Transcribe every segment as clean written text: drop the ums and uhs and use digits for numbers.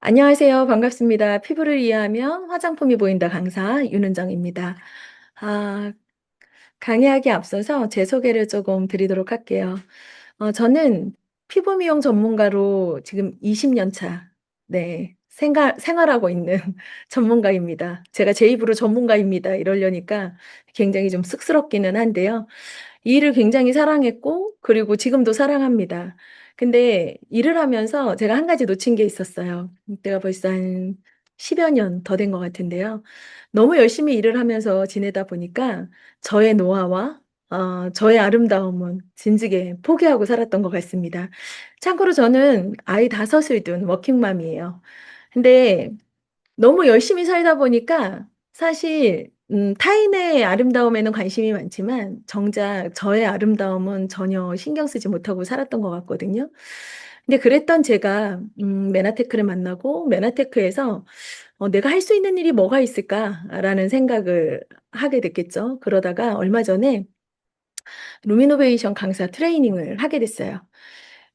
안녕하세요. 반갑습니다. 피부를 이해하면 화장품이 보인다 강사 윤은정입니다. 아, 강의하기에 앞서서 제 소개를 조금 드리도록 할게요. 저는 피부 미용 전문가로 지금 20년 차, 네, 생활하고 있는 전문가입니다. 제가 제 입으로 전문가입니다. 이러려니까 굉장히 좀 쑥스럽기는 한데요. 이 일을 굉장히 사랑했고, 그리고 지금도 사랑합니다. 근데 일을 하면서 제가 한 가지 놓친 게 있었어요. 그때가 벌써 한 10여 년 더 된 것 같은데요. 너무 열심히 일을 하면서 지내다 보니까 저의 노화와 저의 아름다움은 진즉에 포기하고 살았던 것 같습니다. 참고로 저는 아이 다섯을 둔 워킹맘이에요. 근데 너무 열심히 살다 보니까 사실 타인의 아름다움에는 관심이 많지만 정작 저의 아름다움은 전혀 신경 쓰지 못하고 살았던 것 같거든요. 근데 그랬던 제가 메나테크를 만나고 메나테크에서 '내가 할 수 있는 일이 뭐가 있을까?'라는 생각을 하게 됐겠죠. 그러다가 얼마 전에 루미노베이션 강사 트레이닝을 하게 됐어요.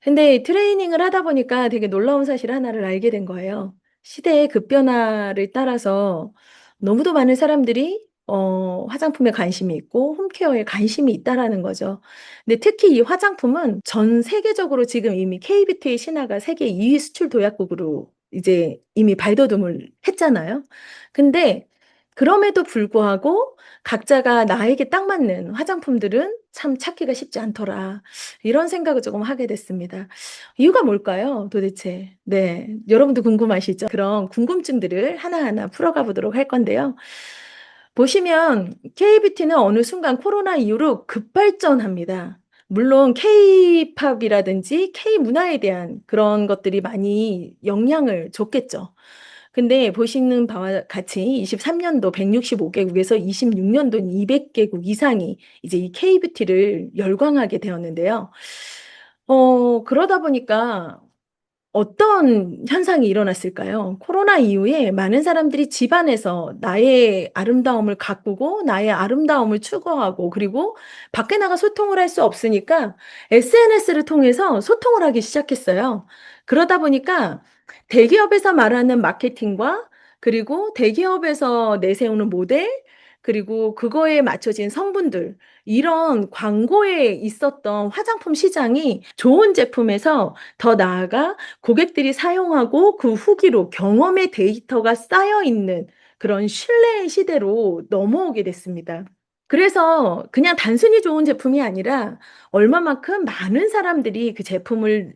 근데 트레이닝을 하다 보니까 되게 놀라운 사실 하나를 알게 된 거예요. 시대의 급변화를 따라서 너무도 많은 사람들이 화장품에 관심이 있고 홈케어에 관심이 있다라는 거죠. 근데 특히 이 화장품은 전 세계적으로 지금 이미 K뷰티의 신화가 세계 2위 수출 도약국으로 이제 이미 발돋움을 했잖아요. 근데 그럼에도 불구하고 각자가 나에게 딱 맞는 화장품들은 참 찾기가 쉽지 않더라. 이런 생각을 조금 하게 됐습니다. 이유가 뭘까요, 도대체? 네. 여러분도 궁금하시죠? 그런 궁금증들을 하나하나 풀어가 보도록 할 건데요. 보시면 K뷰티는 어느 순간 코로나 이후로 급발전합니다. 물론 K-팝이라든지 K-문화에 대한 그런 것들이 많이 영향을 줬겠죠. 근데 보시는 바와 같이 23년도 165개국에서 26년도는 200개국 이상이 이제 이 K뷰티를 열광하게 되었는데요. 그러다 보니까 어떤 현상이 일어났을까요? 코로나 이후에 많은 사람들이 집 안에서 나의 아름다움을 가꾸고 나의 아름다움을 추구하고 그리고 밖에 나가 소통을 할 수 없으니까 SNS를 통해서 소통을 하기 시작했어요. 그러다 보니까 대기업에서 말하는 마케팅과 그리고 대기업에서 내세우는 모델 그리고 그거에 맞춰진 성분들 이런 광고에 있었던 화장품 시장이 좋은 제품에서 더 나아가 고객들이 사용하고 그 후기로 경험의 데이터가 쌓여 있는 그런 신뢰의 시대로 넘어오게 됐습니다. 그래서 그냥 단순히 좋은 제품이 아니라 얼마만큼 많은 사람들이 그 제품을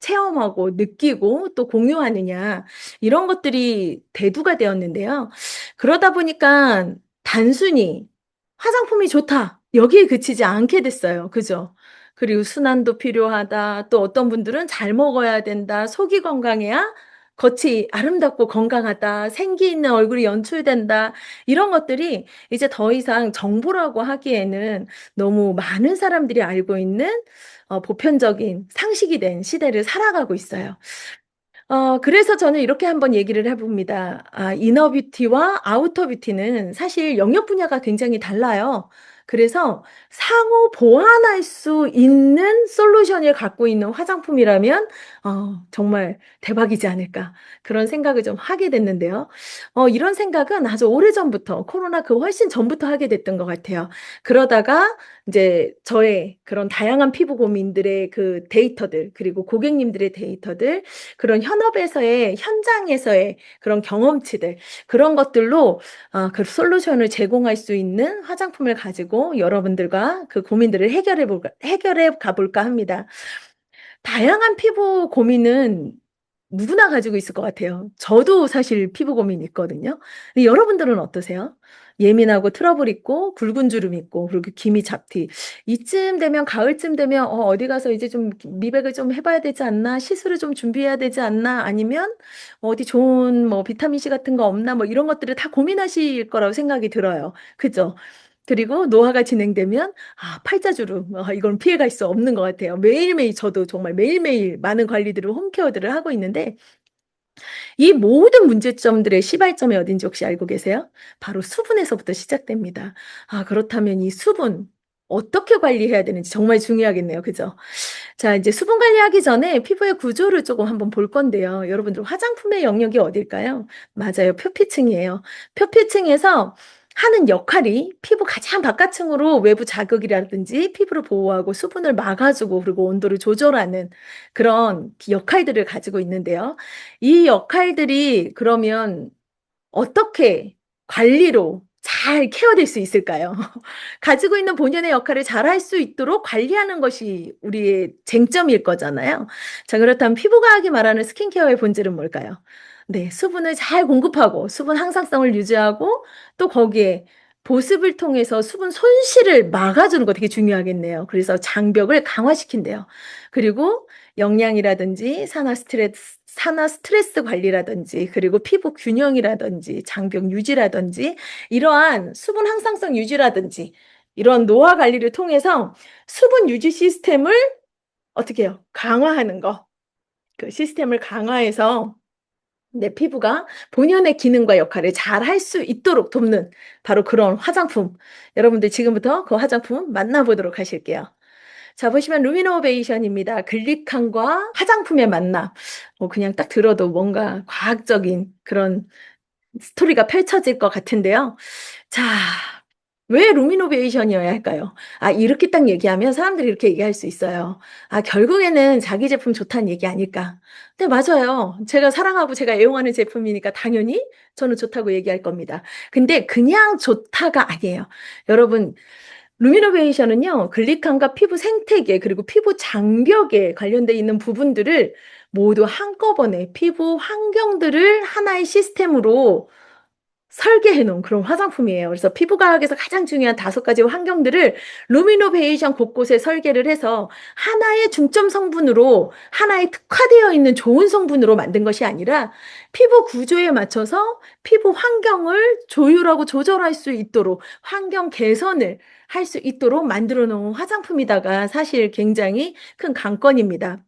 체험하고 느끼고 또 공유하느냐 이런 것들이 대두가 되었는데요. 그러다 보니까 단순히 '화장품이 좋다.' 여기에 그치지 않게 됐어요. 그죠? 그리고 '순환도 필요하다.' 또 어떤 분들은 '잘 먹어야 된다. 속이 건강해야 겉이 아름답고 건강하다. 생기 있는 얼굴이 연출된다.' 이런 것들이 이제 더 이상 정보라고 하기에는 너무 많은 사람들이 알고 있는 보편적인 상식이 된 시대를 살아가고 있어요. 그래서 저는 이렇게 한번 얘기를 해 봅니다. 이너 뷰티와 아우터 뷰티는 사실 영역 분야가 굉장히 달라요. 그래서 상호 보완할 수 있는 솔루션을 갖고 있는 화장품이라면 정말 대박이지 않을까 그런 생각을 좀 하게 됐는데요. 이런 생각은 아주 오래전부터 코로나 그 훨씬 전부터 하게 됐던 것 같아요. 그러다가 인제 저의 그런 다양한 피부 고민들의 그 데이터들 그리고 고객님들의 데이터들 그런 현업에서의 현장에서의 그런 경험치들 그런 것들로 그 솔루션을 제공할 수 있는 화장품을 가지고 여러분들과 그 고민들을 해결해 가 볼까 합니다. 다양한 피부 고민은 누구나 가지고 있을 것 같아요. 저도 사실 피부 고민이 있거든요. 근데 여러분들은 어떠세요? 예민하고 트러블 있고 굵은 주름 있고 그리고 기미 잡티. 이쯤 되면 가을쯤 되면 '어디 가서 이제 좀 미백을 좀 해 봐야 되지 않나? 시술을 좀 준비해야 되지 않나?' 아니면 '어디 좋은 뭐 비타민 C 같은 거 없나?' 뭐 이런 것들을 다 고민하실 거라고 생각이 들어요. 그죠? 그리고 노화가 진행되면 팔자주름 이건 피해갈 수 없는 것 같아요. 매일매일 저도 정말 매일매일 많은 관리들을 홈케어들을 하고 있는데 이 모든 문제점들의 시발점이 어딘지 혹시 알고 계세요? 바로 수분에서부터 시작됩니다. 그렇다면 이 수분 어떻게 관리해야 되는지 정말 중요하겠네요. 그죠? 자, 이제 수분 관리하기 전에 피부의 구조를 조금 한번 볼 건데요. 여러분들 화장품의 영역이 어딜까요? 맞아요. 표피층이에요. 표피층에서 하는 역할이 피부 가장 바깥층으로 외부 자극이라든지 피부를 보호하고 수분을 막아주고 그리고 온도를 조절하는 그런 역할들을 가지고 있는데요. 이 역할들이 그러면 어떻게 관리로 잘 케어될 수 있을까요? 가지고 있는 본연의 역할을 잘할 수 있도록 관리하는 것이 우리의 쟁점일 거잖아요. 자, 그렇다면 피부과학이 말하는 스킨케어의 본질은 뭘까요? 네, 수분을 잘 공급하고 수분 항상성을 유지하고 또 거기에 보습을 통해서 수분 손실을 막아주는 거 되게 중요하겠네요. 그래서 장벽을 강화시킨대요. 그리고 영양이라든지 산화 스트레스 관리라든지 그리고 피부 균형이라든지 장벽 유지라든지 이러한 수분 항상성 유지라든지 이런 노화 관리를 통해서 수분 유지 시스템을 어떻게 해요? 강화하는 거. 그 시스템을 강화해서 내 피부가 본연의 기능과 역할을 잘 할 수 있도록 돕는 바로 그런 화장품. 여러분들 지금부터 그 화장품 만나보도록 하실게요. 자, 보시면 루미노베이션입니다. 글리칸과 화장품의 만남. 그냥 딱 들어도 뭔가 과학적인 그런 스토리가 펼쳐질 것 같은데요. 자, 왜 루미노베이션이어야 할까요? 이렇게 딱 얘기하면 사람들이 이렇게 얘기할 수 있어요. 결국에는 자기 제품 좋다는 얘기 아닐까. 네, 맞아요. 제가 사랑하고 제가 애용하는 제품이니까 당연히 저는 좋다고 얘기할 겁니다. 근데 그냥 좋다가 아니에요. 여러분, 루미노베이션은요, 글리칸과 피부 생태계, 그리고 피부 장벽에 관련돼 있는 부분들을 모두 한꺼번에 피부 환경들을 하나의 시스템으로 설계해 놓은 그런 화장품이에요. 그래서 피부과학에서 가장 중요한 5가지 환경들을 루미노베이션 곳곳에 설계를 해서 하나의 중점 성분으로 하나의 특화되어 있는 좋은 성분으로 만든 것이 아니라 피부 구조에 맞춰서 피부 환경을 조율하고 조절할 수 있도록 환경 개선을 할 수 있도록 만들어 놓은 화장품이다가 사실 굉장히 큰 관건입니다.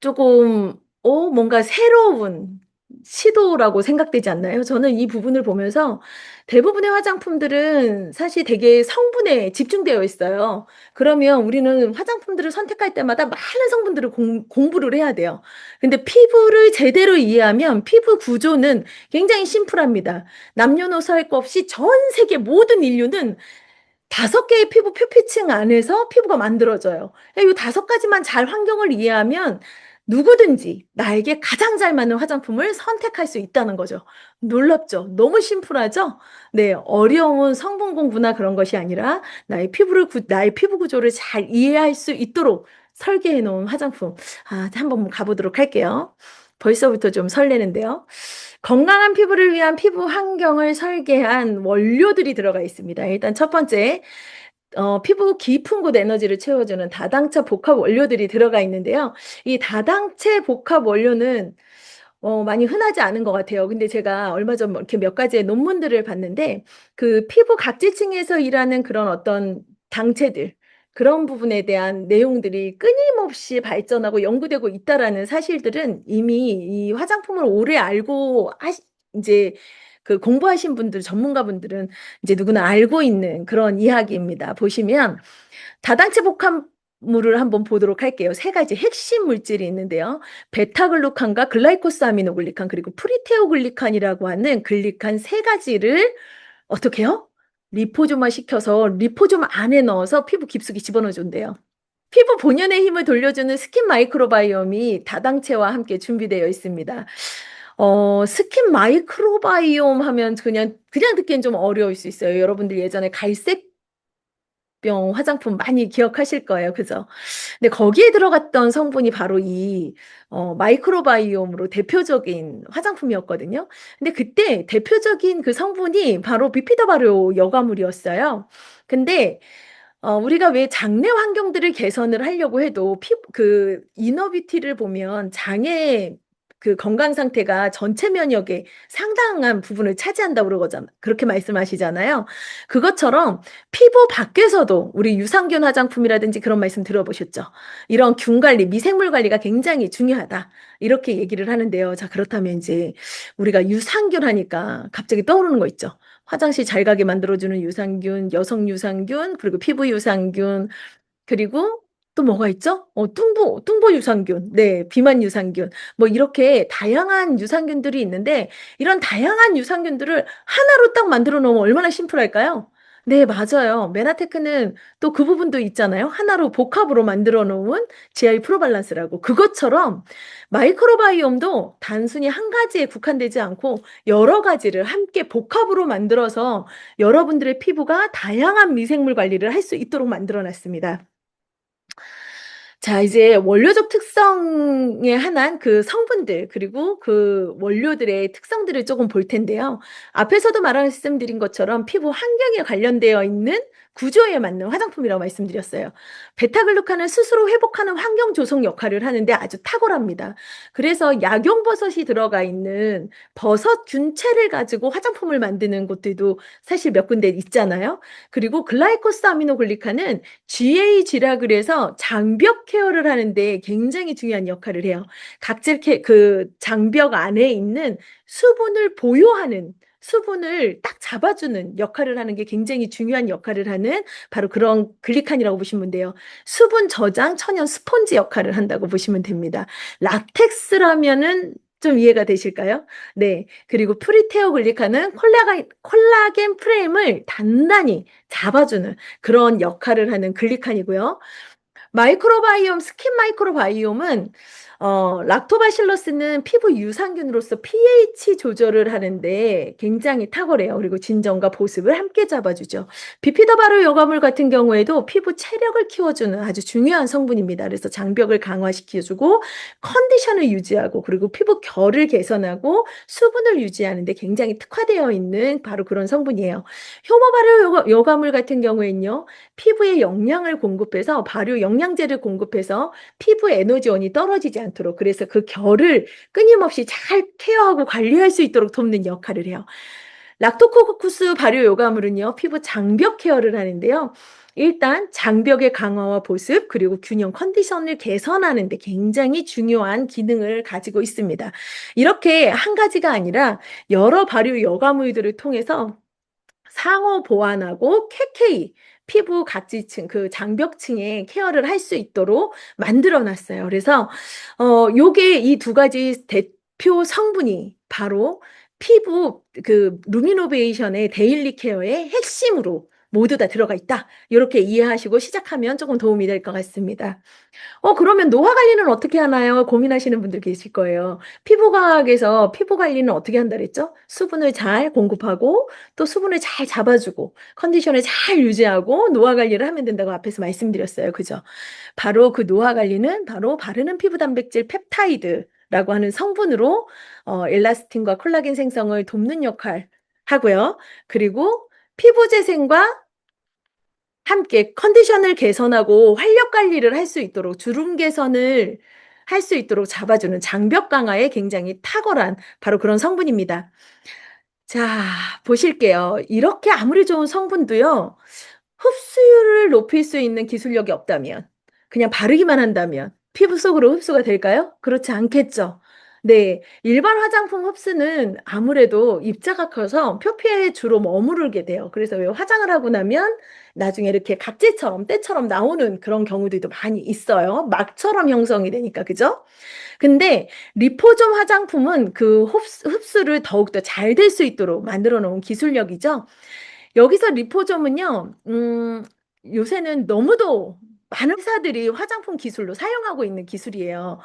조금 뭔가 새로운 시도라고 생각되지 않나요? 저는 이 부분을 보면서 대부분의 화장품들은 사실 되게 성분에 집중되어 있어요. 그러면 우리는 화장품들을 선택할 때마다 많은 성분들을 공부를 해야 돼요. 근데 피부를 제대로 이해하면 피부 구조는 굉장히 심플합니다. 남녀노소 할 것 없이 전 세계 모든 인류는 5개의 피부 표피층 안에서 피부가 만들어져요. 이 5가지만 잘 환경을 이해하면 누구든지 나에게 가장 잘 맞는 화장품을 선택할 수 있다는 거죠. 놀랍죠? 너무 심플하죠? 네, 어려운 성분 공부나 그런 것이 아니라 나의 피부 구조를 잘 이해할 수 있도록 설계해 놓은 화장품. 한번 가보도록 할게요. 벌써부터 좀 설레는데요. 건강한 피부를 위한 피부 환경을 설계한 원료들이 들어가 있습니다. 일단 첫 번째, 피부 깊은 곳 에너지를 채워주는 다당차 복합 원료들이 들어가 있는데요. 이 다당체 복합 원료는 많이 흔하지 않은 것 같아요. 근데 제가 얼마 전 이렇게 몇 가지의 논문들을 봤는데 그 피부 각지층에서 일하는 그런 어떤 당체들 그런 부분에 대한 내용들이 끊임없이 발전하고 연구되고 있다라는 사실들은 이미 이 화장품을 오래 알고 이제 그 공부하신 분들 전문가분들은 이제 누구나 알고 있는 그런 이야기입니다. 보시면 다당체 복합물을 한번 보도록 할게요. 3가지 핵심 물질이 있는데요. 베타글루칸과 글라이코사미노글리칸 그리고 프리테오글리칸이라고 하는 글리칸 3가지를 어떻게 해요? 리포조마 시켜서 리포좀 안에 넣어서 피부 깊숙이 집어넣어 준대요. 피부 본연의 힘을 돌려주는 스킨 마이크로바이옴이 다당체와 함께 준비되어 있습니다. 스킨 마이크로바이옴 하면 그냥 듣기엔 좀 어려울 수 있어요. 여러분들 예전에 갈색 병 화장품 많이 기억하실 거예요. 그죠? 근데 거기에 들어갔던 성분이 바로 이 마이크로바이옴으로 대표적인 화장품이었거든요. 근데 그때 대표적인 그 성분이 바로 비피더 발효 여과물이었어요. 근데 우리가 왜 장내 환경들을 개선을 하려고 해도 그 이너뷰티를 보면 장의 그 건강 상태가 전체 면역의 상당한 부분을 차지한다고 그렇게 말씀하시잖아요. 그것처럼 피부 밖에서도 우리 유산균 화장품이라든지 그런 말씀 들어보셨죠? 이런 균 관리, 미생물 관리가 굉장히 중요하다. 이렇게 얘기를 하는데요. 자, 그렇다면 이제 우리가 유산균 하니까 갑자기 떠오르는 거 있죠? 화장실 잘 가게 만들어주는 유산균, 여성 유산균, 그리고 피부 유산균, 그리고 또 뭐가 있죠? 뚱보 유산균, 네, 비만 유산균, 뭐 이렇게 다양한 유산균들이 있는데 이런 다양한 유산균들을 하나로 딱 만들어 놓으면 얼마나 심플할까요? 네, 맞아요. 메나테크는 또 그 부분도 있잖아요. 하나로 복합으로 만들어 놓은 GI 프로발란스라고. 그것처럼 마이크로바이옴도 단순히 한 가지에 국한되지 않고 여러 가지를 함께 복합으로 만들어서 여러분들의 피부가 다양한 미생물 관리를 할 수 있도록 만들어 놨습니다. 자, 이제 원료적 특성에 한한 그 성분들, 그리고 그 원료들의 특성들을 조금 볼 텐데요. 앞에서도 말씀드린 것처럼 피부 환경에 관련되어 있는 구조에 맞는 화장품이라고 말씀드렸어요. 베타글루칸은 스스로 회복하는 환경 조성 역할을 하는데 아주 탁월합니다. 그래서 약용버섯이 들어가 있는 버섯 균체를 가지고 화장품을 만드는 곳들도 사실 몇 군데 있잖아요. 그리고 글라이코스 아미노글리칸은 GAG라 그래서 장벽 케어를 하는데 굉장히 중요한 역할을 해요. 그 장벽 안에 있는 수분을 보유하는, 수분을 딱 잡아주는 역할을 하는 게 굉장히 중요한 역할을 하는 바로 그런 글리칸이라고 보시면 돼요. 수분 저장 천연 스펀지 역할을 한다고 보시면 됩니다. 라텍스라면은 좀 이해가 되실까요? 네. 그리고 프리테오 글리칸은 콜라겐 프레임을 단단히 잡아주는 그런 역할을 하는 글리칸이고요. 마이크로바이옴, 스킨 마이크로바이옴은 락토바실러스는 피부 유산균으로서 pH 조절을 하는데 굉장히 탁월해요. 그리고 진정과 보습을 함께 잡아주죠. 비피더바로 여과물 같은 경우에도 피부 체력을 키워주는 아주 중요한 성분입니다. 그래서 장벽을 강화시켜주고 컨디션을 유지하고 그리고 피부 결을 개선하고 수분을 유지하는 데 굉장히 특화되어 있는 바로 그런 성분이에요. 효모 발효 여과물 같은 경우에는요. 피부에 영양을 공급해서 발효 영양제를 공급해서 피부 에너지원이 떨어지지 않도록 그래서 그 결을 끊임없이 잘 케어하고 관리할 수 있도록 돕는 역할을 해요. 락토코쿠스 발효 요가물은요. 피부 장벽 케어를 하는데요. 일단 장벽의 강화와 보습 그리고 균형 컨디션을 개선하는 데 굉장히 중요한 기능을 가지고 있습니다. 이렇게 한 가지가 아니라 여러 발효 여과물들을 통해서 상호 보완하고 쾌쾌히 피부 각지층, 그 장벽층에 케어를 할 수 있도록 만들어 놨어요. 그래서 요게 이 두 가지 대표 성분이 바로 피부 그 루미노베이션의 데일리 케어의 핵심으로 모두 다 들어가 있다. 요렇게 이해하시고 시작하면 조금 도움이 될 것 같습니다. 그러면 노화 관리는 어떻게 하나요? 고민하시는 분들 계실 거예요. 피부과학에서 피부 관리는 어떻게 한다 그랬죠? 수분을 잘 공급하고 또 수분을 잘 잡아주고 컨디션을 잘 유지하고 노화 관리를 하면 된다고 앞에서 말씀드렸어요. 그죠? 바로 그 노화 관리는 바로 바르는 피부 단백질 펩타이드라고 하는 성분으로 엘라스틴과 콜라겐 생성을 돕는 역할 하고요. 그리고 피부 재생과 함께 컨디션을 개선하고 활력 관리를 할 수 있도록 주름 개선을 할 수 있도록 잡아주는 장벽 강화에 굉장히 탁월한 바로 그런 성분입니다. 자, 보실게요. 이렇게 아무리 좋은 성분도요. 흡수율을 높일 수 있는 기술력이 없다면, 그냥 바르기만 한다면 피부 속으로 흡수가 될까요? 그렇지 않겠죠. 네. 일반 화장품 흡수는 아무래도 입자가 커서 표피에 주로 머무르게 돼요. 그래서 왜 화장을 하고 나면 나중에 이렇게 각질처럼 때처럼 나오는 그런 경우들도 많이 있어요. 막처럼 형성이 되니까. 그죠? 근데 리포좀 화장품은 그 흡수를 더욱더 잘 될 수 있도록 만들어 놓은 기술력이죠. 여기서 리포점은요, 요새는 너무도 많은 회사들이 화장품 기술로 사용하고 있는 기술이에요.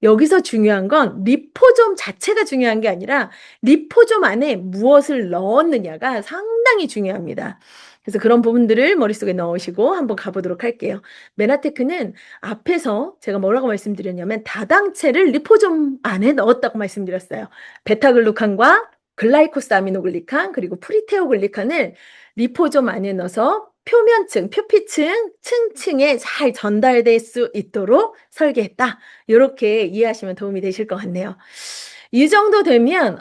여기서 중요한 건 리포점 자체가 중요한 게 아니라 리포점 안에 무엇을 넣었느냐가 상당히 중요합니다. 그래서 그런 부분들을 머릿속에 넣으시고 한번 가보도록 할게요. 메나테크는 앞에서 제가 뭐라고 말씀드렸냐면 다당체를 리포점 안에 넣었다고 말씀드렸어요. 베타글루칸과 글라이코스 아미노글리칸 그리고 프리테오글리칸을 리포점 안에 넣어서 표면층, 표피층, 층층에 잘 전달될 수 있도록 설계했다. 이렇게 이해하시면 도움이 되실 것 같네요. 이 정도 되면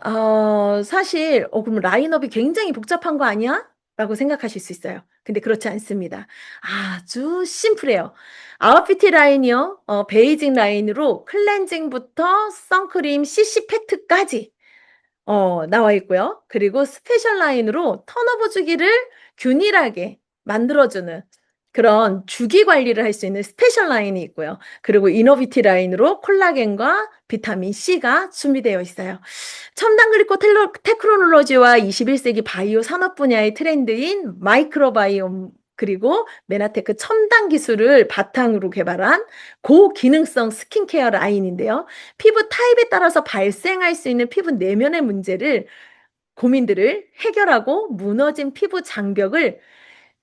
사실 그럼 라인업이 굉장히 복잡한 거 아니야? 라고 생각하실 수 있어요. 근데 그렇지 않습니다. 아주 심플해요. 아웃피트 라인이요. 베이징 라인으로 클렌징부터 선크림, CC 팩트까지 나와 있고요. 그리고 스페셜 라인으로 턴오버 주기를 균일하게 만들어주는 그런 주기 관리를 할 수 있는 스페셜 라인이 있고요. 그리고 이너비티 라인으로 콜라겐과 비타민 C가 준비되어 있어요. 첨단 글리코 테크놀로지와 21세기 바이오 산업 분야의 트렌드인 마이크로바이옴 그리고 메나테크 첨단 기술을 바탕으로 개발한 고기능성 스킨케어 라인인데요. 피부 타입에 따라서 발생할 수 있는 피부 내면의 고민들을 해결하고 무너진 피부 장벽을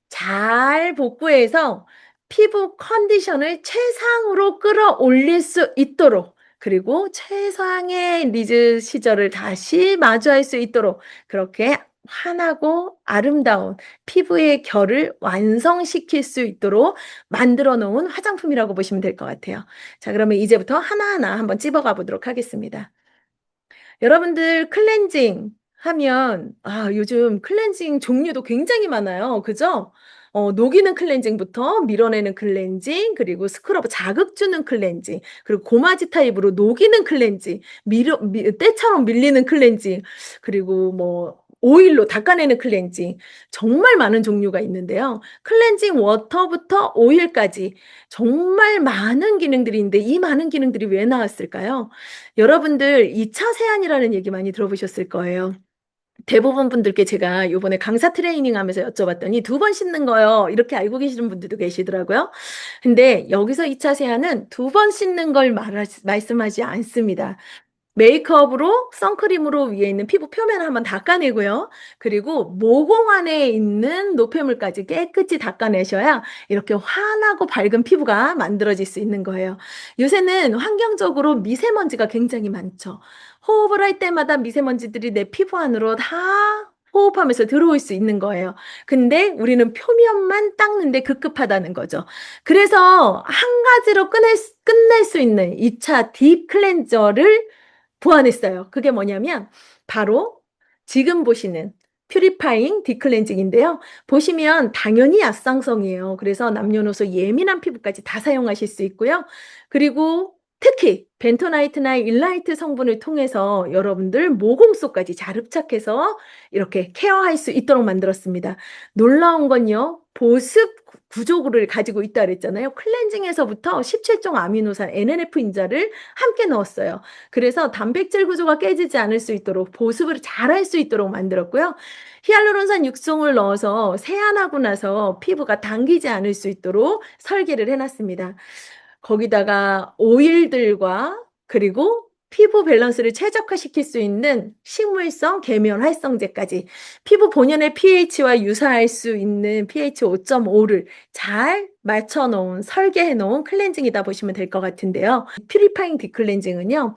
잘 복구해서 피부 컨디션을 최상으로 끌어올릴 수 있도록 그리고 최상의 리즈 시절을 다시 마주할 수 있도록 그렇게 환하고 아름다운 피부의 결을 완성시킬 수 있도록 만들어 놓은 화장품이라고 보시면 될 것 같아요. 자, 그러면 이제부터 하나하나 한번 찝어가 보도록 하겠습니다. 여러분들 클렌징 하면 요즘 클렌징 종류도 굉장히 많아요. 그죠? 녹이는 클렌징부터 밀어내는 클렌징, 그리고 스크러브 자극 주는 클렌징, 그리고 고마지 타입으로 녹이는 클렌징, 때처럼 밀리는 클렌징, 그리고 뭐 오일로 닦아내는 클렌징. 정말 많은 종류가 있는데요. 클렌징 워터부터 오일까지 정말 많은 기능들이 있는데 이 많은 기능들이 왜 나왔을까요? 여러분들 2차 세안이라는 얘기 많이 들어보셨을 거예요. 대부분 분들께 제가 요번에 강사 트레이닝 하면서 여쭤봤더니 2번 씻는 거요. 이렇게 알고 계시는 분들도 계시더라고요. 근데 여기서 2차 세안은 2번 씻는 걸 말씀하지 않습니다. 메이크업으로 선크림으로 위에 있는 피부 표면을 한번 닦아내고요. 그리고 모공 안에 있는 노폐물까지 깨끗이 닦아내셔야 이렇게 환하고 밝은 피부가 만들어질 수 있는 거예요. 요새는 환경적으로 미세먼지가 굉장히 많죠. 호흡을 할 때마다 미세먼지들이 내 피부 안으로 다 호흡하면서 들어올 수 있는 거예요. 근데 우리는 표면만 닦는데 급급하다는 거죠. 그래서 한 가지로 끝낼 수 있는 2차 딥 클렌저를 보완했어요. 그게 뭐냐면 바로 지금 보시는 퓨리파잉 디클렌징인데요. 보시면 당연히 약산성이에요. 그래서 남녀노소 예민한 피부까지 다 사용하실 수 있고요. 그리고 특히 벤토나이트나 일라이트 성분을 통해서 여러분들 모공 속까지 잘 흡착해서 이렇게 케어할 수 있도록 만들었습니다. 놀라운 건요. 보습 구조를 가지고 있다 그랬잖아요. 클렌징에서부터 17종 아미노산 NNF 인자를 함께 넣었어요. 그래서 단백질 구조가 깨지지 않을 수 있도록 보습을 잘 할 수 있도록 만들었고요. 히알루론산 육성을 넣어서 세안하고 나서 피부가 당기지 않을 수 있도록 설계를 해놨습니다. 거기다가 오일들과 그리고 피부 밸런스를 최적화시킬 수 있는 식물성 계면 활성제까지 피부 본연의 pH와 유사할 수 있는 pH 5.5를 잘 맞춰놓은 설계해놓은 클렌징이다 보시면 될 것 같은데요. 퓨리파잉 디클렌징은요.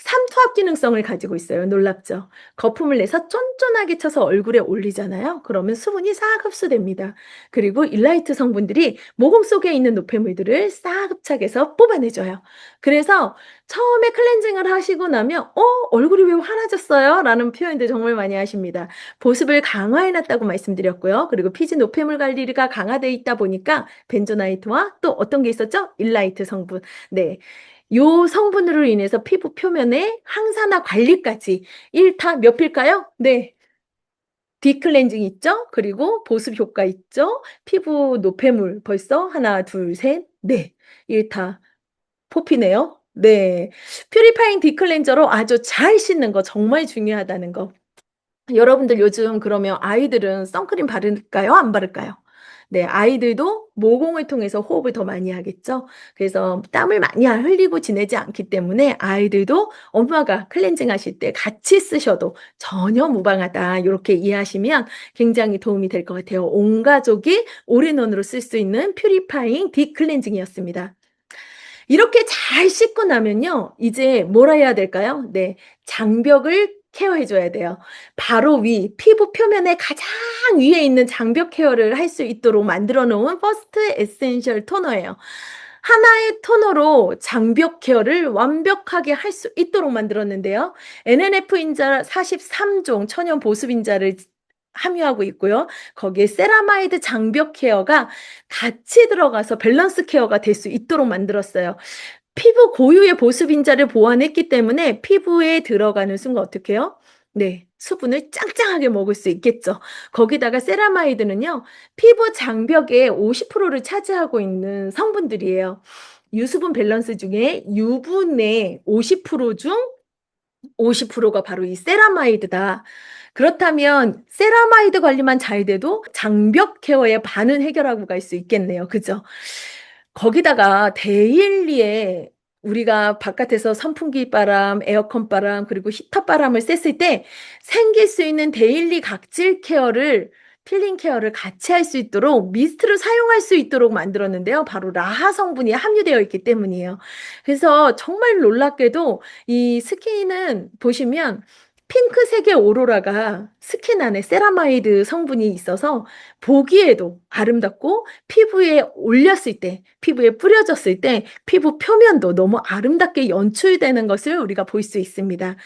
삼투압 기능성을 가지고 있어요. 놀랍죠? 거품을 내서 쫀쫀하게 쳐서 얼굴에 올리잖아요. 그러면 수분이 싹 흡수됩니다. 그리고 일라이트 성분들이 모공 속에 있는 노폐물들을 싹 흡착해서 뽑아내줘요. 그래서 처음에 클렌징을 하시고 나면 얼굴이 왜 환해졌어요? 라는 표현들 정말 많이 하십니다. 보습을 강화해놨다고 말씀드렸고요. 그리고 피지 노폐물 관리가 강화되어 있다 보니까 벤조나이트와 또 어떤 게 있었죠? 일라이트 성분. 네. 요 성분으로 인해서 피부 표면의 항산화 관리까지 1타 몇 필까요? 네. 디클렌징 있죠? 그리고 보습 효과 있죠? 피부 노폐물 벌써 하나, 둘, 셋, 넷. 1타 뽑히네요. 네. 퓨리파잉 디클렌저로 아주 잘 씻는 거 정말 중요하다는 거. 여러분들 요즘 그러면 아이들은 선크림 바를까요? 안 바를까요? 네, 아이들도 모공을 통해서 호흡을 더 많이 하겠죠. 그래서 땀을 많이 흘리고 지내지 않기 때문에 아이들도 엄마가 클렌징 하실 때 같이 쓰셔도 전혀 무방하다. 이렇게 이해하시면 굉장히 도움이 될 것 같아요. 온 가족이 올인원으로 쓸 수 있는 퓨리파잉 딥클렌징이었습니다. 이렇게 잘 씻고 나면요. 이제 뭘 해야 될까요? 네. 장벽을 케어해 줘야 돼요. 바로 피부 표면의 가장 위에 있는 장벽 케어를 할 수 있도록 만들어 놓은 퍼스트 에센셜 토너예요. 하나의 토너로 장벽 케어를 완벽하게 할 수 있도록 만들었는데요. NNF 인자 43종 천연 보습 인자를 함유하고 있고요. 거기에 세라마이드 장벽 케어가 같이 들어가서 밸런스 케어가 될 수 있도록 만들었어요. 피부 고유의 보습 인자를 보완했기 때문에 피부에 들어가는 순간 어떻게 해요? 네. 수분을 짱짱하게 먹을 수 있겠죠. 거기다가 세라마이드는요. 피부 장벽의 50%를 차지하고 있는 성분들이에요. 유수분 밸런스 중에 유분의 50%중 50%가 바로 이 세라마이드다. 그렇다면 세라마이드 관리만 잘 돼도 장벽 케어의 반은 해결하고 갈 수 있겠네요. 그죠? 거기다가 데일리에 우리가 바깥에서 선풍기 바람, 에어컨 바람, 그리고 히터 바람을 쐈을 때 생길 수 있는 데일리 각질 케어를 필링 케어를 같이 할 수 있도록 미스트를 사용할 수 있도록 만들었는데요. 바로 라하 성분이 함유되어 있기 때문이에요. 그래서 정말 놀랍게도 이 스킨은 보시면 핑크색의 오로라가 스킨 안에 세라마이드 성분이 있어서 보기에도 아름답고 피부에 올렸을 때, 피부에 뿌려졌을 때 피부 표면도 너무 아름답게 연출되는 것을 우리가 볼 수 있습니다.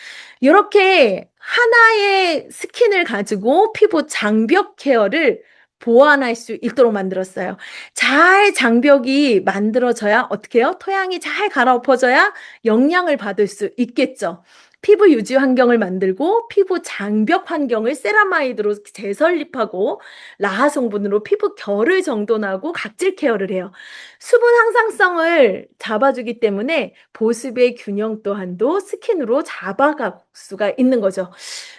이렇게 하나의 스킨을 가지고 피부 장벽 케어를 보완할 수 있도록 만들었어요. 잘 장벽이 만들어져야 어떻게 해요? 토양이 잘 갈아엎어져야 영양을 받을 수 있겠죠. 피부 유지 환경을 만들고 피부 장벽 환경을 세라마이드로 재설립하고 라하 성분으로 피부 결을 정돈하고 각질 케어를 해요. 수분 항상성을 잡아주기 때문에 보습의 균형 또한도 스킨으로 잡아갈 수가 있는 거죠.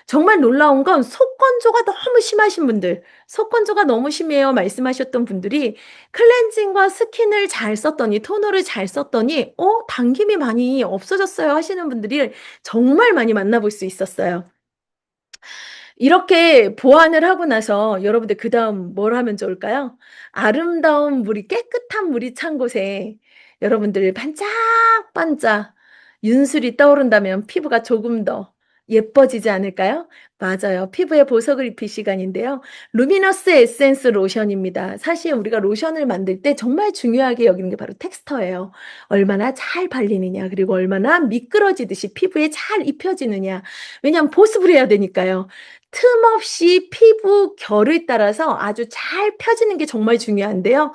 정말 놀라운 건 속건조가 너무 심하신 분들, 속건조가 너무 심해요 말씀하셨던 분들이 클렌징과 스킨을 잘 썼더니 토너를 잘 썼더니 당김이 많이 없어졌어요 하시는 분들이 정말 많이 만나볼 수 있었어요. 이렇게 보완을 하고 나서 여러분들 그다음 뭘 하면 좋을까요? 아름다운 물이 깨끗한 물이 찬 곳에 여러분들 반짝반짝 윤술이 떠오른다면 피부가 조금 더 예뻐지지 않을까요? 맞아요. 피부에 보석을 입힐 시간인데요. 루미너스 에센스 로션입니다. 사실 우리가 로션을 만들 때 정말 중요하게 여기는 게 바로 텍스처예요. 얼마나 잘 발리느냐, 그리고 얼마나 미끄러지듯이 피부에 잘 입혀지느냐. 왜냐하면 보습을 해야 되니까요. 틈없이 피부 결을 따라서 아주 잘 펴지는 게 정말 중요한데요.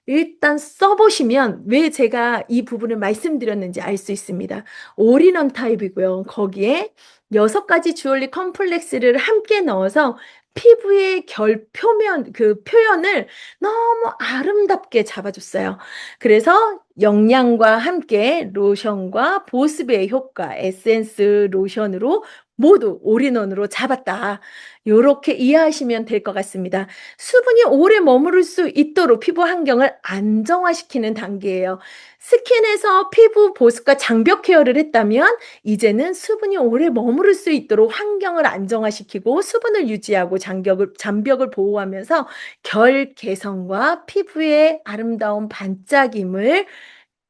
일단 써 보시면 왜 제가 이 부분을 말씀드렸는지 알 수 있습니다. 올인원 타입이고요. 거기에 6가지 주얼리 컴플렉스를 함께 넣어서 피부의 결 표면 그 표현을 너무 아름답게 잡아 줬어요. 그래서 영양과 함께 로션과 보습의 효과, 에센스 로션으로 모두 올인원으로 잡았다. 요렇게 이해하시면 될 것 같습니다. 수분이 오래 머무를 수 있도록 피부 환경을 안정화시키는 단계예요. 스킨에서 피부 보습과 장벽 케어를 했다면 이제는 수분이 오래 머무를 수 있도록 환경을 안정화시키고 수분을 유지하고 장벽을 보호하면서 결 개선과 피부의 아름다운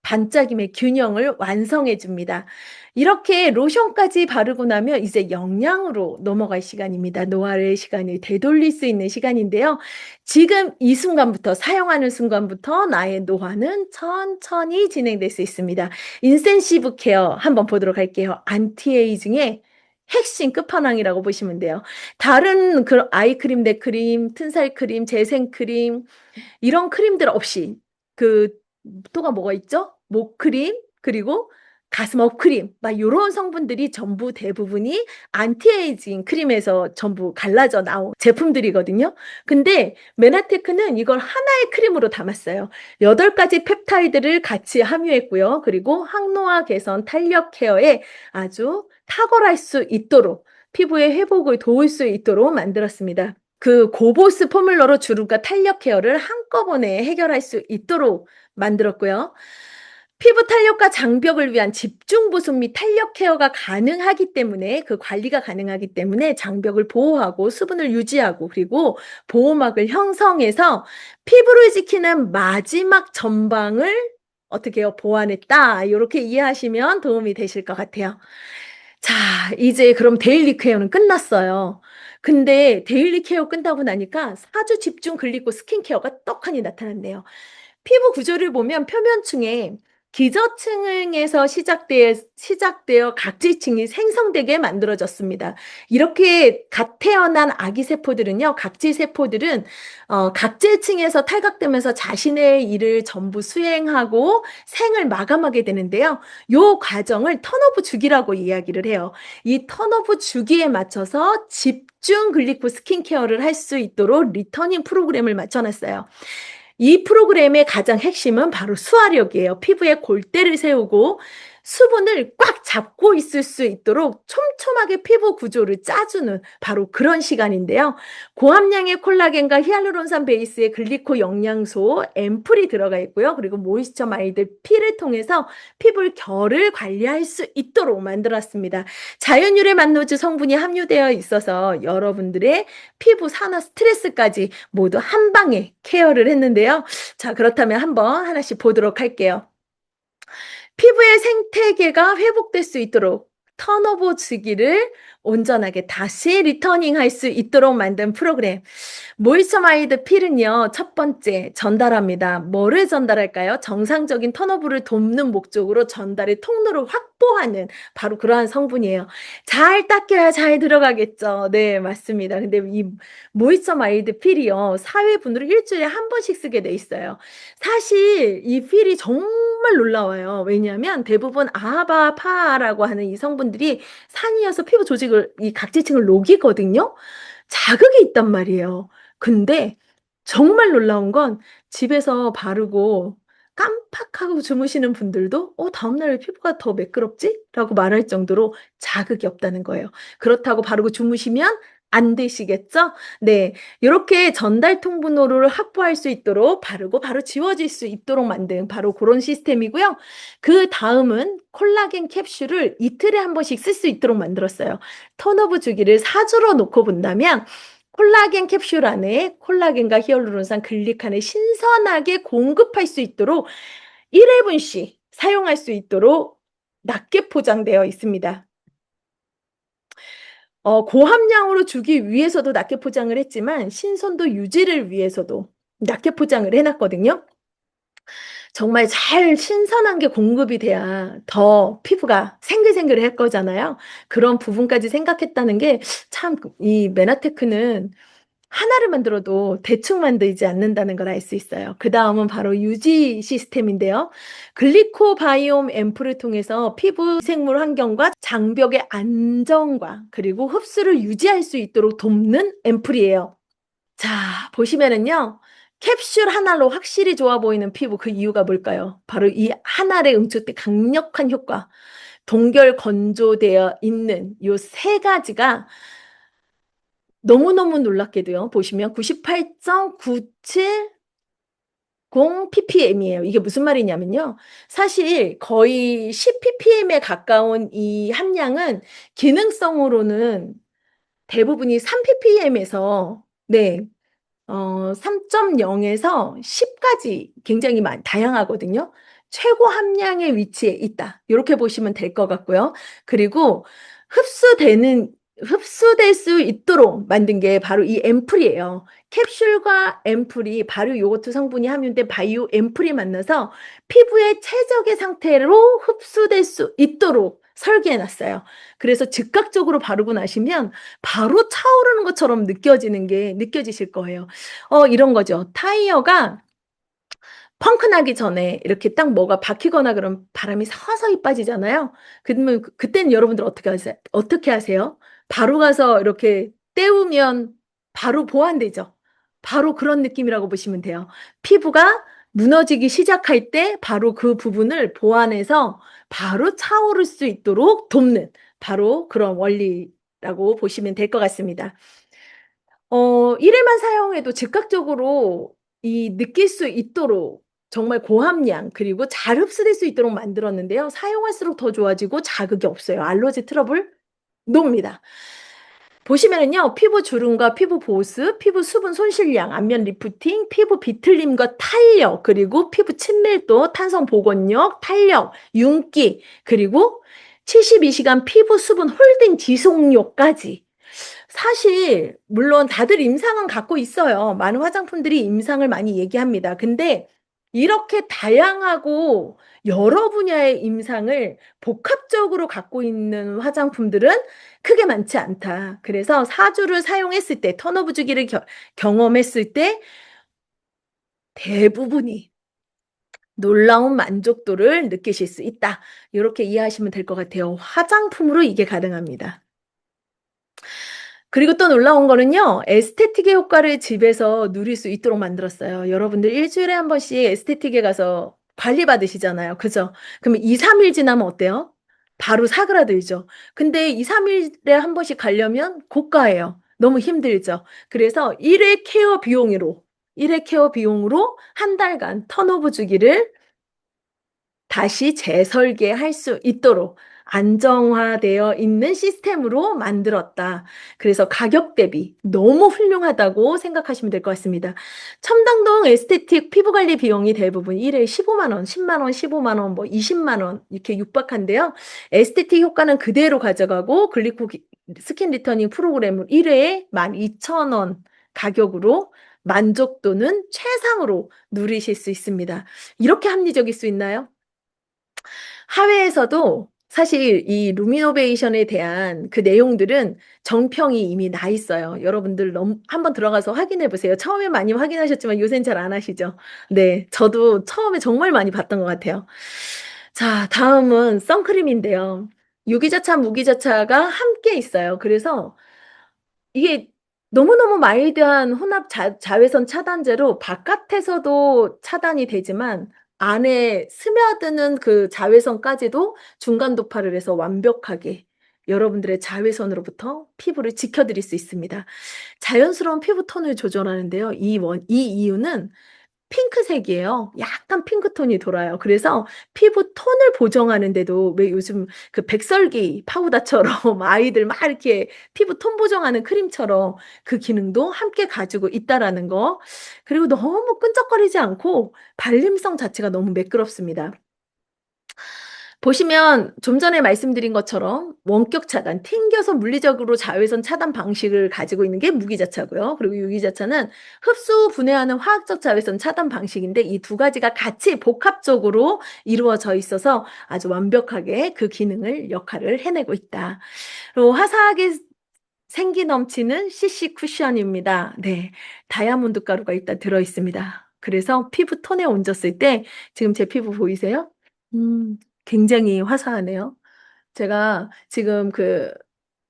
반짝임의 균형을 완성해 줍니다. 이렇게 로션까지 바르고 나면 이제 영양으로 넘어갈 시간입니다. 노화의 시간을 되돌릴 수 있는 시간인데요. 지금 이 순간부터 사용하는 순간부터 나의 노화는 천천히 진행될 수 있습니다. 인센시브 케어 한번 보도록 할게요. 안티에이징의 핵심 끝판왕이라고 보시면 돼요. 다른 그 아이크림, 넥크림, 튼살크림, 재생크림 이런 크림들 없이 그 또가 뭐가 있죠? 목크림 그리고 가슴업 크림 막 요런 성분들이 전부 대부분이 안티에이징 크림에서 전부 갈라져 나온 제품들이거든요. 근데 메나테크는 이걸 하나의 크림으로 담았어요. 8가지 펩타이드를 같이 함유했고요. 그리고 항노화 개선 탄력 케어에 아주 탁월할 수 있도록 피부의 회복을 도울 수 있도록 만들었습니다. 그 고보스 포뮬러로 주름과 탄력 케어를 한꺼번에 해결할 수 있도록 만들었고요. 피부 탄력과 장벽을 위한 집중 보습 및 탄력 케어가 가능하기 때문에 그 관리가 가능하기 때문에 장벽을 보호하고 수분을 유지하고 그리고 보호막을 형성해서 피부를 지키는 마지막 전방을 어떻게 해요? 보완했다. 요렇게 이해하시면 도움이 되실 것 같아요. 자, 이제 그럼 데일리 케어는 끝났어요. 근데 데일리 케어 끝나고 나니까 4주 집중 글리코 스킨케어가 떡하니 나타났네요. 피부 구조를 보면 표면층에 기저층에서 시작되어 각질층이 생성되게 만들어졌습니다. 이렇게 갓 태어난 아기 세포들은요, 각질 세포들은 각질층에서 탈각되면서 자신의 일을 전부 수행하고 생을 마감하게 되는데요. 요 과정을 턴오브 주기라고 이야기를 해요. 이 턴오브 주기에 맞춰서 집중 글리코 스킨케어를 할 수 있도록 리터닝 프로그램을 맞춰놨어요. 이 프로그램의 가장 핵심은 바로 수화력이에요. 피부에 골대를 세우고 수분을 꽉 잡고 있을 수 있도록 촘촘하게 피부 구조를 짜주는 바로 그런 시간인데요. 고함량의 콜라겐과 히알루론산 베이스의 글리코 영양소, 앰플이 들어가 있고요. 그리고 모이스처 마일드 피를 통해서 피부 결을 관리할 수 있도록 만들었습니다. 자연유래 만노즈 성분이 함유되어 있어서 여러분들의 피부 산화 스트레스까지 모두 한 방에 케어를 했는데요. 자, 그렇다면 한번 하나씩 보도록 할게요. 피부의 생태계가 회복될 수 있도록 턴오버 주기를 온전하게 다시 리터닝 할 수 있도록 만든 프로그램. 모이스처마이드 필은요, 첫 번째 전달합니다. 뭐를 전달할까요? 정상적인 턴오버를 돕는 목적으로 전달의 통로를 확보하는 바로 그러한 성분이에요. 잘 닦여야 잘 들어가겠죠. 네, 맞습니다. 근데 이 모이스처마이드 필이요, 4회분으로 일주일에 한 번씩 쓰게 돼 있어요. 사실 이 필이 정말 놀라워요. 왜냐하면 대부분 아하바파라고 하는 이 성분들이 산이어서 피부 조직을, 이 각질층을 녹이거든요. 자극이 있단 말이에요. 근데 정말 놀라운 건 집에서 바르고 깜빡하고 주무시는 분들도 다음날 왜 피부가 더 매끄럽지? 라고 말할 정도로 자극이 없다는 거예요. 그렇다고 바르고 주무시면 안 되시겠죠? 네. 이렇게 전달 통분로를 확보할 수 있도록 바르고 바로 지워질 수 있도록 만든 바로 그런 시스템이고요. 그 다음은 콜라겐 캡슐을 이틀에 한 번씩 쓸 수 있도록 만들었어요. 턴오브 주기를 4주로 놓고 본다면 콜라겐 캡슐 안에 콜라겐과 히알루론산, 글리칸을 신선하게 공급할 수 있도록 1회분씩 사용할 수 있도록 낮게 포장되어 있습니다. 고함량으로 주기 위해서도 낮게 포장을 했지만 신선도 유지를 위해서도 낮게 포장을 해놨거든요. 정말 잘 신선한 게 공급이 돼야 더 피부가 생글생글할 거잖아요. 그런 부분까지 생각했다는 게 참 이 메나테크는 하나를 만들어도 대충 만들지 않는다는 걸 알 수 있어요. 그다음은 바로 유지 시스템인데요. 글리코바이옴 앰플을 통해서 피부 생물 환경과 장벽의 안정과 그리고 흡수를 유지할 수 있도록 돕는 앰플이에요. 자, 보시면은요. 캡슐 하나로 확실히 좋아 보이는 피부, 그 이유가 뭘까요? 바로 이 한 알의 응축된 강력한 효과, 동결 건조되어 있는 요 세 가지가 너무너무 놀랍게도요. 보시면 98.970 ppm이에요. 이게 무슨 말이냐면요. 사실 거의 10 ppm에 가까운 이 함량은 기능성으로는 대부분이 3 ppm에서 3.0에서 10까지 굉장히 다양하거든요. 최고 함량의 위치에 있다. 이렇게 보시면 될 것 같고요. 그리고 흡수될 수 있도록 만든 게 바로 이 앰플이에요. 캡슐과 앰플이 바이오 요거트 성분이 함유된 바이오 앰플이 만나서 피부의 최적의 상태로 흡수될 수 있도록 설계해 놨어요. 그래서 즉각적으로 바르고 나시면 바로 차오르는 것처럼 느껴지실 거예요. 이런 거죠. 타이어가 펑크 나기 전에 이렇게 딱 뭐가 박히거나 그러면 바람이 서서히 빠지잖아요. 그러면 그때는 여러분들 어떻게 하세요? 바로 가서 이렇게 떼우면 바로 보완되죠. 바로 그런 느낌이라고 보시면 돼요. 피부가 무너지기 시작할 때 바로 그 부분을 보완해서 바로 차오를 수 있도록 돕는 바로 그런 원리라고 보시면 될 것 같습니다. 1회만 사용해도 즉각적으로 느낄 수 있도록 정말 고함량 그리고 잘 흡수될 수 있도록 만들었는데요. 사용할수록 더 좋아지고 자극이 없어요. 알러지 트러블 노입니다. 보시면은요. 피부 주름과 피부 보습, 피부 수분 손실량, 안면 리프팅, 피부 비틀림과 탄력, 그리고 피부 친밀도, 탄성 복원력, 탄력, 윤기, 그리고 72시간 피부 수분 홀딩 지속력까지. 사실 물론 다들 임상은 갖고 있어요. 많은 화장품들이 임상을 많이 얘기합니다. 근데 이렇게 다양하고 여러 분야의 임상을 복합적으로 갖고 있는 화장품들은 크게 많지 않다. 그래서 4주를 사용했을 때 턴오브 주기를 경험했을 때 대부분이 놀라운 만족도를 느끼실 수 있다. 요렇게 이해하시면 될 것 같아요. 화장품으로 이게 가능합니다. 그리고 또 놀라운 거는요. 에스테틱의 효과를 집에서 누릴 수 있도록 만들었어요. 여러분들 1주일에 한 번씩 에스테틱에 가서 관리 받으시잖아요. 그죠? 그러면 2-3일 지나면 어때요? 바로 사그라들죠. 근데 2-3 일에 한 번씩 가려면 고가예요. 너무 힘들죠. 그래서 1회 케어 비용으로 한 달간 턴오브 주기를 다시 재설계할 수 있도록 안정화되어 있는 시스템으로 만들었다. 그래서 가격 대비 너무 훌륭하다고 생각하시면 될 것 같습니다. 첨당동 에스테틱 피부관리 비용이 대부분 1회 15만 원, 10만 원, 15만 원, 뭐 20만 원 이렇게 육박한데요. 에스테틱 효과는 그대로 가져가고 글리코 스킨 리터닝 프로그램을 1회에 12,000원 가격으로 만족도는 최상으로 누리실 수 있습니다. 이렇게 합리적일 수 있나요? 하회에서도 사실 이 루미노베이션에 대한 그 내용들은 정평이 이미 나 있어요. 여러분들 한번 들어가서 확인해 보세요. 처음에 많이 확인하셨지만 요새는 잘 안 하시죠? 네. 저도 처음에 정말 많이 봤던 것 같아요. 자, 다음은 선크림인데요. 유기자차, 무기자차가 함께 있어요. 그래서 이게 너무너무 마일드한 혼합 자외선 차단제로 바깥에서도 차단이 되지만 안에 스며드는 그 자외선까지도 중간 도파를 해서 완벽하게 여러분들의 자외선으로부터 피부를 지켜 드릴 수 있습니다. 자연스러운 피부 톤을 조절하는데요. 이 이유는 핑크색이에요. 약간 핑크톤이 돌아요. 그래서 피부 톤을 보정하는데도 왜 요즘 그 백설기 파우더처럼 아이들 막 이렇게 피부 톤 보정하는 크림처럼 그 기능도 함께 가지고 있다라는 거. 그리고 너무 끈적거리지 않고 발림성 자체가 너무 매끄럽습니다. 보시면 좀 전에 말씀드린 것처럼 원격 차단, 튕겨서 물리적으로 자외선 차단 방식을 가지고 있는 게 무기자차고요. 그리고 유기자차는 흡수 분해하는 화학적 자외선 차단 방식인데 이 두 가지가 같이 복합적으로 이루어져 있어서 아주 완벽하게 그 기능을 역할을 해내고 있다. 그리고 화사하게 생기 넘치는 CC 쿠션입니다. 네. 다이아몬드 가루가 일단 들어 있습니다. 그래서 피부 톤에 얹었을 때 지금 제 피부 보이세요? 굉장히 화사하네요. 제가 지금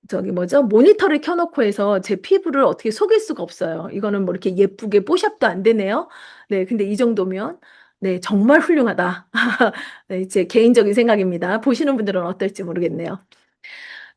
저기 뭐죠? 모니터를 켜 놓고 해서 제 피부를 어떻게 속일 수가 없어요. 이거는 뭐 이렇게 예쁘게 뽀샵도 안 되네요. 네. 근데 이 정도면 네 정말 훌륭하다. 네 제 개인적인 생각입니다. 보시는 분들은 어떨지 모르겠네요.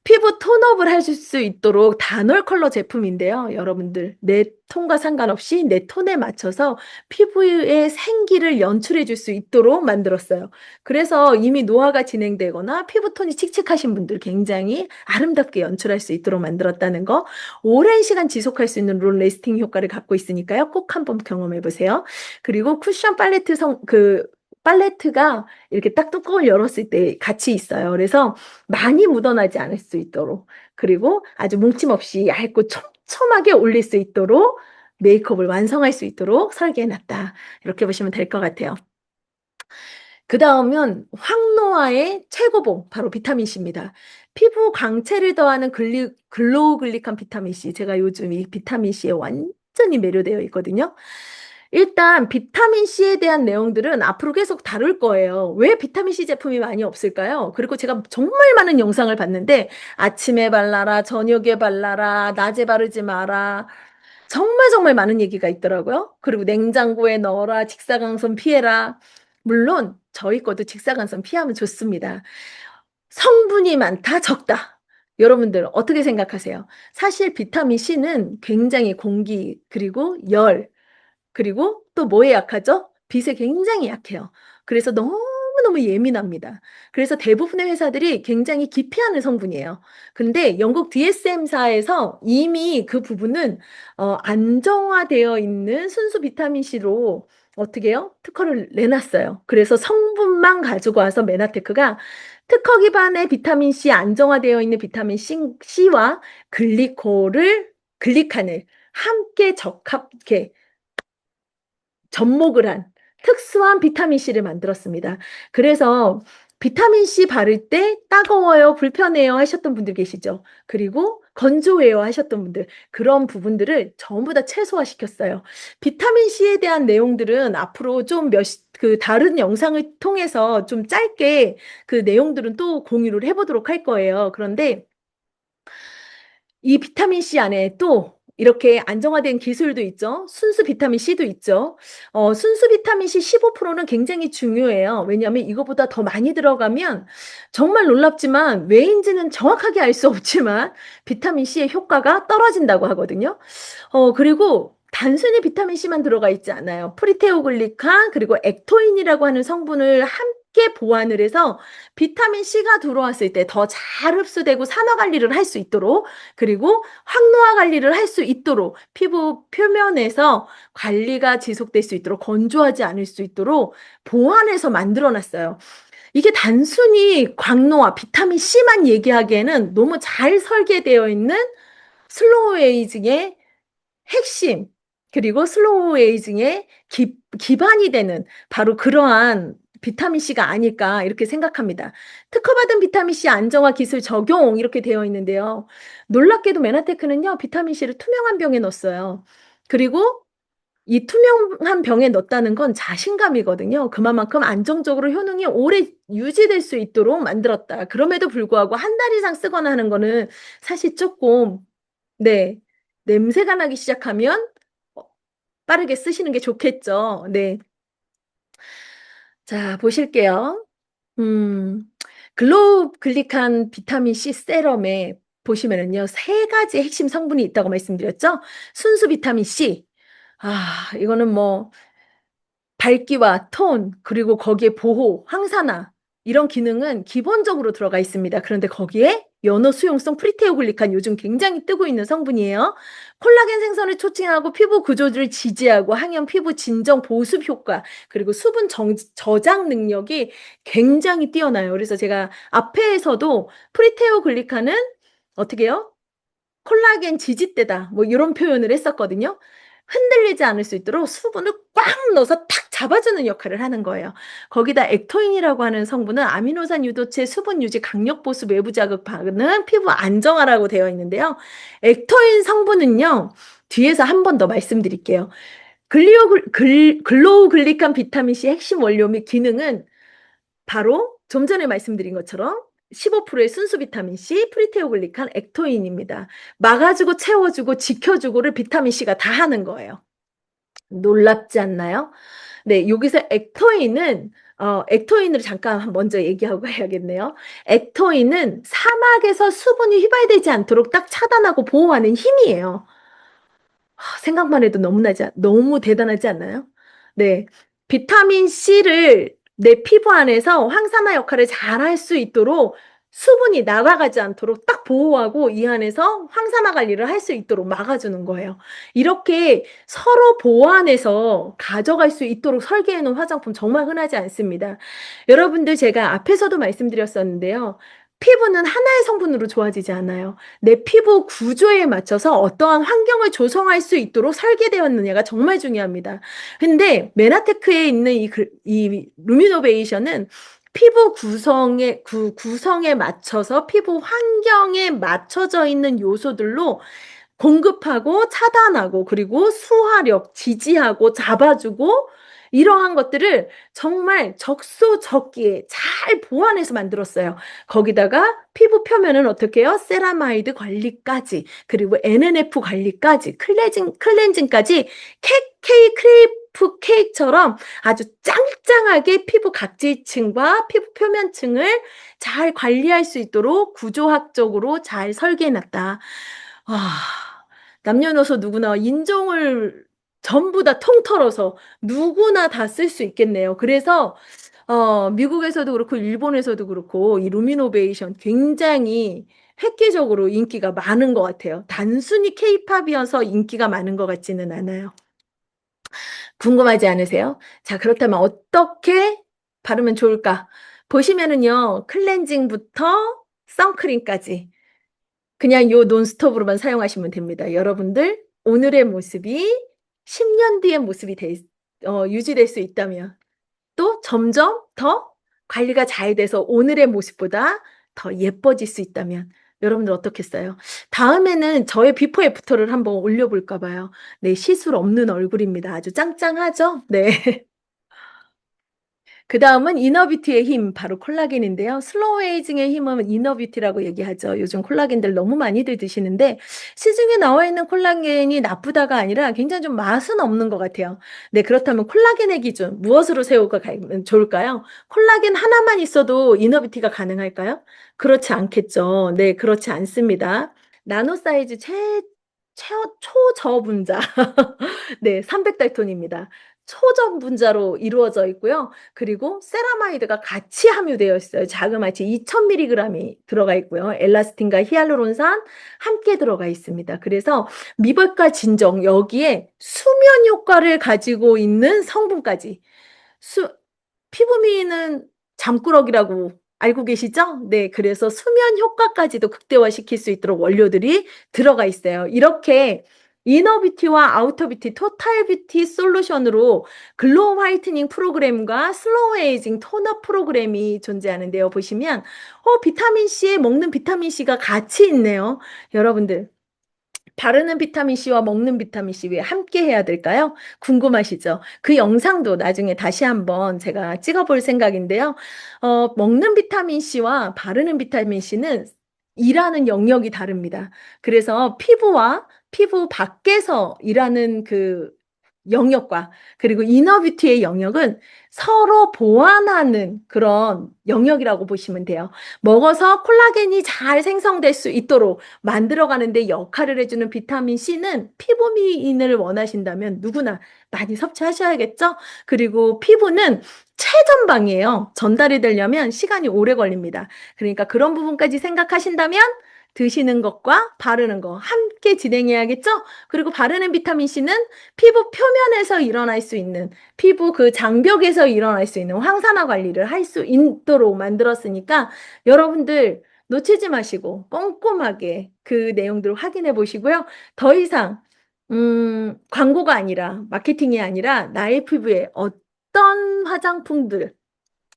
피부 톤업을 하실 수 있도록 단올 컬러 제품인데요. 여러분들 내 톤과 상관없이 내 톤에 맞춰서 피부의 생기를 연출해 줄 수 있도록 만들었어요. 그래서 이미 노화가 진행되거나 피부톤이 칙칙하신 분들 굉장히 아름답게 연출할 수 있도록 만들었다는 거. 오랜 시간 지속할 수 있는 롤 레스팅 효과를 갖고 있으니까요. 꼭 한번 경험해 보세요. 그리고 쿠션 팔레트 팔레트가 이렇게 딱 뚜껑을 열었을 때 같이 있어요. 그래서 많이 묻어나지 않을 수 있도록 그리고 아주 뭉침 없이 얇고 촘촘하게 올릴 수 있도록 메이크업을 완성할 수 있도록 설계해 놨다. 이렇게 보시면 될 것 같아요. 그다음은 황노화의 최고봉 바로 비타민 C입니다. 피부 광채를 더하는 글로우 글리칸 비타민 C. 제가 요즘 이 비타민 C에 완전히 매료되어 있거든요. 일단 비타민 C에 대한 내용들은 앞으로 계속 다룰 거예요. 왜 비타민 C 제품이 많이 없을까요? 그리고 제가 정말 많은 영상을 봤는데 아침에 발라라, 저녁에 발라라, 낮에 바르지 마라. 정말 정말 많은 얘기가 있더라고요. 그리고 냉장고에 넣어라, 직사광선 피해라. 물론 저희 것도 직사광선 피하면 좋습니다. 성분이 많다, 적다. 여러분들 어떻게 생각하세요? 사실 비타민 C는 굉장히 공기 그리고 열 그리고 또 뭐에 약하죠? 빛에 굉장히 약해요. 그래서 너무너무 예민합니다. 그래서 대부분의 회사들이 굉장히 기피하는 성분이에요. 근데 영국 DSM사에서 이미 그 부분은 안정화되어 있는 순수 비타민 C로 어떻게 해요? 특허를 내놨어요. 그래서 성분만 가지고 와서 메나테크가 특허 기반의 비타민 C 안정화되어 있는 비타민 C와 글리칸을 함께 접목을 한 특수한 비타민 C를 만들었습니다. 그래서 비타민 C 바를 때 따가워요, 불편해요 하셨던 분들 계시죠? 그리고 건조해요 하셨던 분들, 그런 부분들을 전부 다 최소화시켰어요. 비타민 C에 대한 내용들은 앞으로 좀 다른 영상을 통해서 좀 짧게 그 내용들은 또 공유를 해보도록 할 거예요. 그런데 이 비타민 C 안에 또 이렇게 안정화된 기술도 있죠. 순수 비타민 C도 있죠. 순수 비타민 C 15%는 굉장히 중요해요. 왜냐하면 이거보다 더 많이 들어가면 정말 놀랍지만 왜인지는 정확하게 알 수 없지만 비타민 C의 효과가 떨어진다고 하거든요. 그리고 단순히 비타민 C만 들어가 있지 않아요. 프리테오글리칸 그리고 액토인이라고 하는 성분을 함께 보완을 해서 비타민 C가 들어왔을 때 더 잘 흡수되고 산화 관리를 할 수 있도록, 그리고 항노화 관리를 할 수 있도록, 피부 표면에서 관리가 지속될 수 있도록, 건조하지 않을 수 있도록 보완해서 만들어 놨어요. 이게 단순히 광노화 비타민 C만 얘기하기에는 너무 잘 설계되어 있는 슬로우 에이징의 핵심, 그리고 슬로우 에이징의 기반이 되는 바로 그러한 비타민 C가 아닐까 이렇게 생각합니다. 특허받은 비타민 C 안정화 기술 적용 이렇게 되어 있는데요. 놀랍게도 메나테크는요, 비타민 C를 투명한 병에 넣었어요. 그리고 이 투명한 병에 넣었다는 건 자신감이거든요. 그만큼 안정적으로 효능이 오래 유지될 수 있도록 만들었다. 그럼에도 불구하고 한 달 이상 쓰거나 하는 거는 사실 조금, 네, 냄새가 나기 시작하면 어, 빠르게 쓰시는 게 좋겠죠. 네. 자, 보실게요. 음, 글로우 글리칸 비타민 C 세럼에 보시면은요, 세 가지 핵심 성분이 있다고 말씀드렸죠? 순수 비타민 C. 이거는 뭐, 밝기와 톤, 그리고 거기에 보호, 항산화, 이런 기능은 기본적으로 들어가 있습니다. 그런데 거기에 연어 수용성 프리테오글리칸 요즘 굉장히 뜨고 있는 성분이에요. 콜라겐 생성을 촉진하고 피부 구조를 지지하고 항염 피부 진정 보습 효과, 그리고 수분 저장 능력이 굉장히 뛰어나요. 그래서 제가 앞에서도 프리테오글리칸은 어떻게 해요? 콜라겐 지지대다. 뭐 이런 표현을 했었거든요. 흔들리지 않을 수 있도록 수분을 꽉 넣어서 탁 잡아주는 역할을 하는 거예요. 거기다 액토인이라고 하는 성분은 아미노산 유도체 수분 유지 강력 보수 외부 자극 반응 피부 안정화라고 되어 있는데요. 액토인 성분은요. 뒤에서 한 번 더 말씀드릴게요. 글로우 글리칸 비타민 C 핵심 원료 및 기능은 바로 좀 전에 말씀드린 것처럼 15%의 순수 비타민 C, 프리테오글리칸, 액토인입니다. 막아주고 채워주고 지켜주고를 비타민 C가 다 하는 거예요. 놀랍지 않나요? 네, 여기서 액토인을 잠깐 먼저 얘기하고 해야겠네요. 액토인은 사막에서 수분이 휘발되지 않도록 딱 차단하고 보호하는 힘이에요. 생각만 해도 너무 대단하지 않나요? 네. 비타민 C를 내 피부 안에서 항산화 역할을 잘 할 수 있도록 수분이 날아가지 않도록 딱 보호하고 이 안에서 항산화 관리를 할 수 있도록 막아주는 거예요. 이렇게 서로 보완해서 가져갈 수 있도록 설계해 놓은 화장품 정말 흔하지 않습니다. 여러분들 제가 앞에서도 말씀드렸었는데요. 피부는 하나의 성분으로 좋아지지 않아요. 내 피부 구조에 맞춰서 어떠한 환경을 조성할 수 있도록 설계되었느냐가 정말 중요합니다. 근데 메나테크에 있는 이 루미노베이션은 피부 구성에 맞춰서 피부 환경에 맞춰져 있는 요소들로 공급하고 차단하고 그리고 수화력, 지지하고 잡아주고 이러한 것들을 정말 적소적기에 잘 보완해서 만들었어요. 거기다가 피부 표면은 어떻게 해요? 세라마이드 관리까지, 그리고 NNF 관리까지, 클렌징까지 크리프 케이크처럼 아주 짱짱하게 피부 각질층과 피부 표면층을 잘 관리할 수 있도록 구조학적으로 잘 설계해놨다. 남녀노소 누구나 인종을 전부 다 통틀어서 누구나 다 쓸 수 있겠네요. 그래서 미국에서도 그렇고 일본에서도 그렇고 이 루미노베이션 굉장히 획기적으로 인기가 많은 것 같아요. 단순히 케이팝이어서 인기가 많은 것 같지는 않아요. 궁금하지 않으세요? 자, 그렇다면 어떻게 바르면 좋을까? 보시면은요, 클렌징부터 선크림까지 그냥 요 논스톱으로만 사용하시면 됩니다. 여러분들, 오늘의 모습이 10년 뒤의 모습이 유지될 수 있다면 또 점점 더 관리가 잘 돼서 오늘의 모습보다 더 예뻐질 수 있다면 여러분들 어떻겠어요? 다음에는 저의 비포 애프터를 한번 올려 볼까 봐요. 네, 시술 없는 얼굴입니다. 아주 짱짱하죠? 네. 그다음은 이너뷰티의 힘 바로 콜라겐인데요. 슬로우 에이징의 힘은 이너뷰티라고 얘기하죠. 요즘 콜라겐들 너무 많이들 드시는데 시중에 나와 있는 콜라겐이 나쁘다가 아니라 굉장히 좀 맛은 없는 것 같아요. 네, 그렇다면 콜라겐의 기준 무엇으로 세우가 좋을까요? 콜라겐 하나만 있어도 이너뷰티가 가능할까요? 그렇지 않겠죠. 네, 그렇지 않습니다. 나노 사이즈 초저분자 네, 300달톤입니다. 초전분자로 이루어져 있고요. 그리고 세라마이드가 같이 함유되어 있어요. 자그마치 2000mg이 들어가 있고요. 엘라스틴과 히알루론산 함께 들어가 있습니다. 그래서 미백과 진정 여기에 수면 효과를 가지고 있는 성분까지 피부 미는 잠꾸러기라고 알고 계시죠? 네, 그래서 수면 효과까지도 극대화시킬 수 있도록 원료들이 들어가 있어요. 이렇게 이너 뷰티와 아우터 뷰티, 토탈 뷰티 솔루션으로 글로우 화이트닝 프로그램과 슬로우 에이징 톤업 프로그램이 존재하는데요. 보시면 비타민 C에 먹는 비타민 C가 같이 있네요. 여러분들 바르는 비타민 C와 먹는 비타민 C 왜 함께 해야 될까요? 궁금하시죠? 그 영상도 나중에 다시 한번 제가 찍어볼 생각인데요. 먹는 비타민 C와 바르는 비타민 C는 일하는 영역이 다릅니다. 그래서 피부와 피부 밖에서 일하는 그 영역과 그리고 이너 뷰티의 영역은 서로 보완하는 그런 영역이라고 보시면 돼요. 먹어서 콜라겐이 잘 생성될 수 있도록 만들어가는데 역할을 해주는 비타민 C는 피부 미인을 원하신다면 누구나 많이 섭취하셔야겠죠? 그리고 피부는 최전방이에요. 전달이 되려면 시간이 오래 걸립니다. 그러니까 그런 부분까지 생각하신다면 드시는 것과 바르는 거 함께 진행해야겠죠? 그리고 바르는 비타민 C는 피부 표면에서 일어날 수 있는 피부 그 장벽에서 일어날 수 있는 황산화 관리를 할 수 있도록 만들었으니까 여러분들 놓치지 마시고 꼼꼼하게 그 내용들을 확인해 보시고요. 더 이상 광고가 아니라 마케팅이 아니라 나의 피부에 어떤 화장품들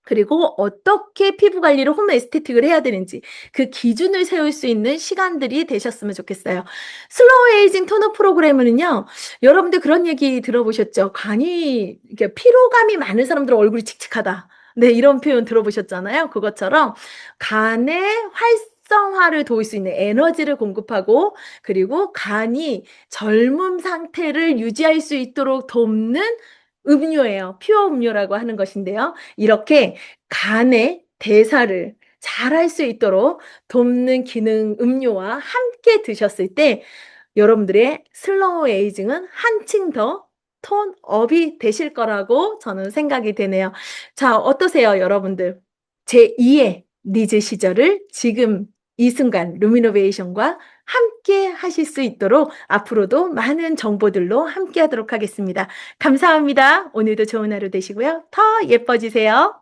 그리고 어떻게 피부 관리를 홈 에스테틱을 해야 되는지 그 기준을 세울 수 있는 시간들이 되셨으면 좋겠어요. 슬로우 에이징 토너 프로그램은요. 여러분들 그런 얘기 들어보셨죠? 이렇게 피로감이 많은 사람들 얼굴이 칙칙하다. 네, 이런 표현 들어보셨잖아요. 그것처럼 간의 활성화를 도울 수 있는 에너지를 공급하고 그리고 간이 젊음 상태를 유지할 수 있도록 돕는 음료예요. 퓨어 음료라고 하는 것인데요. 이렇게 간의 대사를 잘할 수 있도록 돕는 기능 음료와 함께 드셨을 때 여러분들의 슬로우 에이징은 한층 더 톤업이 되실 거라고 저는 생각이 되네요. 자, 어떠세요, 여러분들? 제2의 니즈 시절을 지금 이 순간 루미노베이션과 함께 하실 수 있도록 앞으로도 많은 정보들로 함께 하도록 하겠습니다. 감사합니다. 오늘도 좋은 하루 되시고요. 더 예뻐지세요.